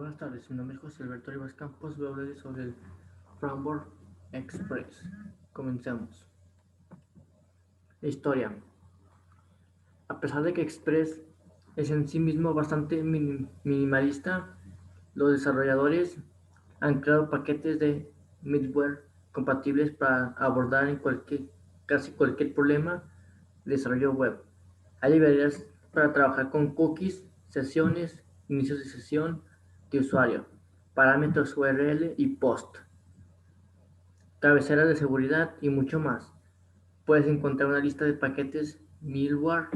Buenas tardes, mi nombre es José Alberto Rivas Campos. Voy a hablar sobre el Framework Express. Comencemos. Historia. A pesar de que Express es en sí mismo bastante minimalista, los desarrolladores han creado paquetes de middleware compatibles para abordar casi cualquier problema de desarrollo web. Hay librerías para trabajar con cookies, sesiones, inicios de sesión de usuario, parámetros URL y post, cabeceras de seguridad y mucho más. Puedes encontrar una lista de paquetes middleware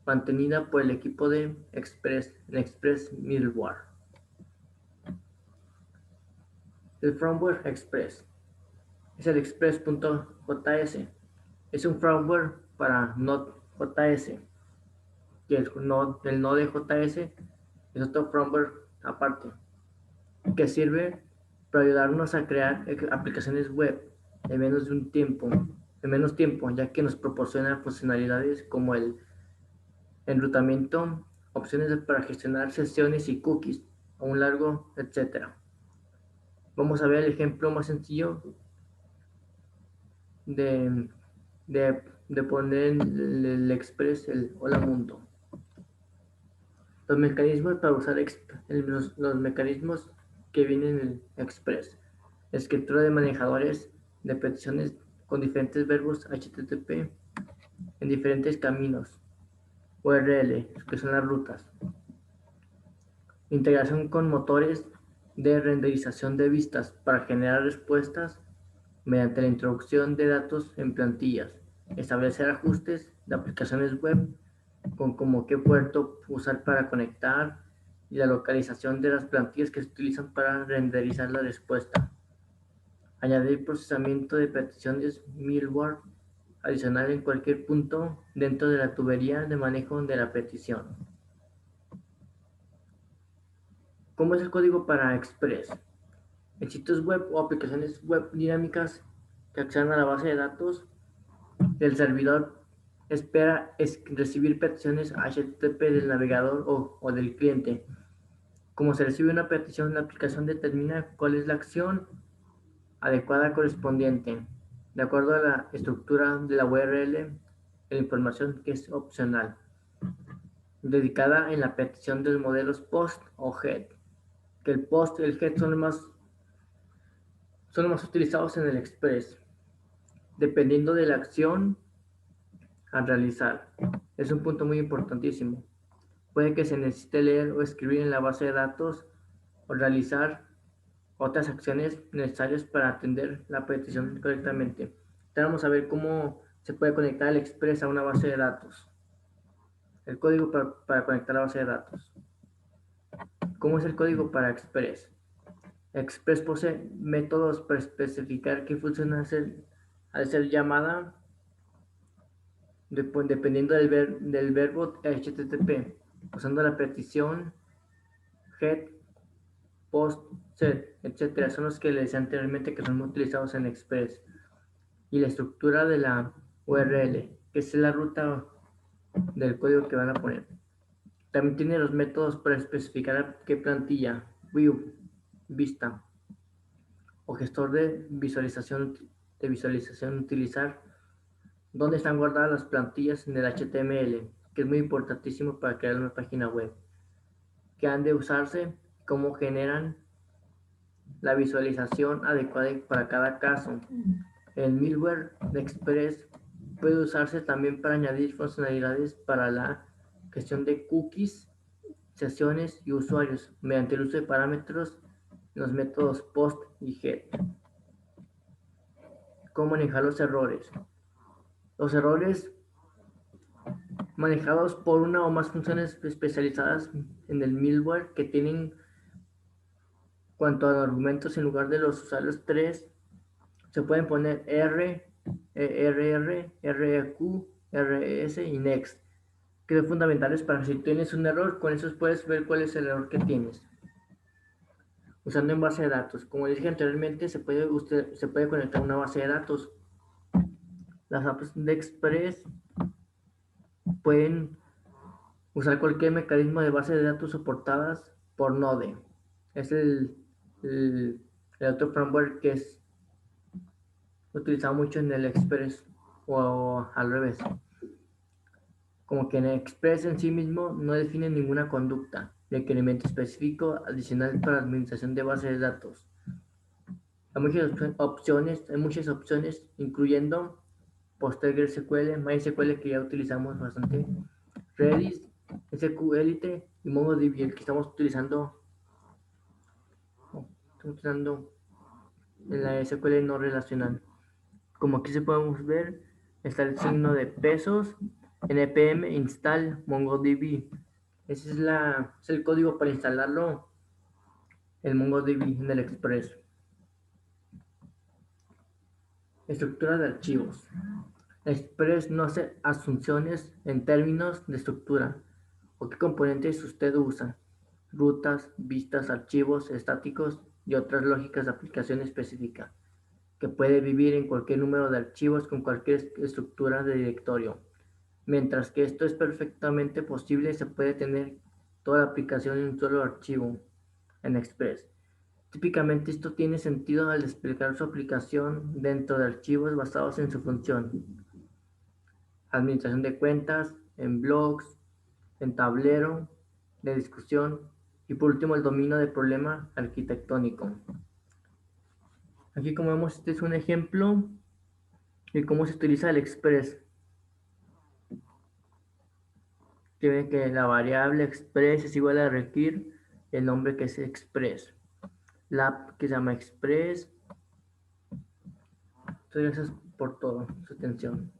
mantenida por el equipo de Express Middleware. El Framework Express es el Express.js. Es un framework para Node.js, y el Node.js es otro framework aparte que sirve para ayudarnos a crear aplicaciones web en menos tiempo, ya que nos proporciona funcionalidades como el enrutamiento, opciones para gestionar sesiones y cookies, a un largo, etcétera. Vamos a ver el ejemplo más sencillo de, de poner en el Express el Hola Mundo. Los mecanismos para usar los mecanismos que vienen en el Express. Escritura de manejadores de peticiones con diferentes verbos HTTP en diferentes caminos. URL, que son las rutas. Integración con motores de renderización de vistas para generar respuestas mediante la introducción de datos en plantillas. Establecer ajustes de aplicaciones web con como qué puerto usar para conectar y la localización de las plantillas que se utilizan para renderizar la respuesta. Añadir procesamiento de peticiones middleware adicional en cualquier punto dentro de la tubería de manejo de la petición. ¿Cómo es el código para Express? En sitios web o aplicaciones web dinámicas que accedan a la base de datos, el servidor espera recibir peticiones HTTP del navegador o del cliente. Como se recibe una petición, la aplicación determina cuál es la acción adecuada correspondiente, de acuerdo a la estructura de la URL, la información que es opcional, dedicada en la petición de los modelos POST o GET, que el POST y el GET son los más utilizados en el Express, dependiendo de la acción a realizar. Es un punto muy importantísimo. Puede que se necesite leer o escribir en la base de datos o realizar otras acciones necesarias para atender la petición correctamente. Ahora vamos a ver cómo se puede conectar el Express a una base de datos. El código para conectar la base de datos. ¿Cómo es el código para Express? Express posee métodos para especificar qué función ha de ser llamada dependiendo del verbo HTTP, usando la petición, GET, POST, SET, etc. Son los que les decía anteriormente que son muy utilizados en Express. Y la estructura de la URL, que es la ruta del código que van a poner. También tiene los métodos para especificar qué plantilla, view, vista o gestor de visualización utilizar, dónde están guardadas las plantillas en el HTML, que es muy importantísimo para crear una página web, que han de usarse, cómo generan la visualización adecuada para cada caso. El middleware de Express puede usarse también para añadir funcionalidades para la gestión de cookies, sesiones y usuarios mediante el uso de parámetros en los métodos POST y GET. ¿Cómo manejar los errores? Los errores manejados por una o más funciones especializadas en el middleware que tienen cuanto a argumentos en lugar de los usuarios 3, se pueden poner R, RR, RQ, RS y NEXT, que son fundamentales para si tienes un error, con eso puedes ver cuál es el error que tienes. Usando en base de datos, como dije anteriormente, se puede conectar a una base de datos. Las apps de Express pueden usar cualquier mecanismo de base de datos soportadas por Node. Es el, el otro framework que es utilizado mucho en el Express o al revés. Como que en el Express en sí mismo no define ninguna conducta, requerimiento específico adicional para la administración de bases de datos. Hay muchas opciones, incluyendo PostgreSQL, MySQL que ya utilizamos bastante, Redis, SQLite y MongoDB, el que estamos utilizando en la SQL no relacional. Como aquí se podemos ver, está el signo de pesos, npm install MongoDB. Ese es el código para instalarlo, el MongoDB en el Express. Estructura de archivos. Express no hace asunciones en términos de estructura o qué componentes usted usa. Rutas, vistas, archivos estáticos y otras lógicas de aplicación específica, que puede vivir en cualquier número de archivos con cualquier estructura de directorio. Mientras que esto es perfectamente posible, se puede tener toda la aplicación en un solo archivo en Express. Típicamente esto tiene sentido al explicar su aplicación dentro de archivos basados en su función. Administración de cuentas, en blogs, en tablero de discusión y por último el dominio del problema arquitectónico. Aquí como vemos este es un ejemplo de cómo se utiliza el Express. Que ve que la variable Express es igual a require el nombre que es Express. La app que se llama Express. Muchas gracias por todo su atención.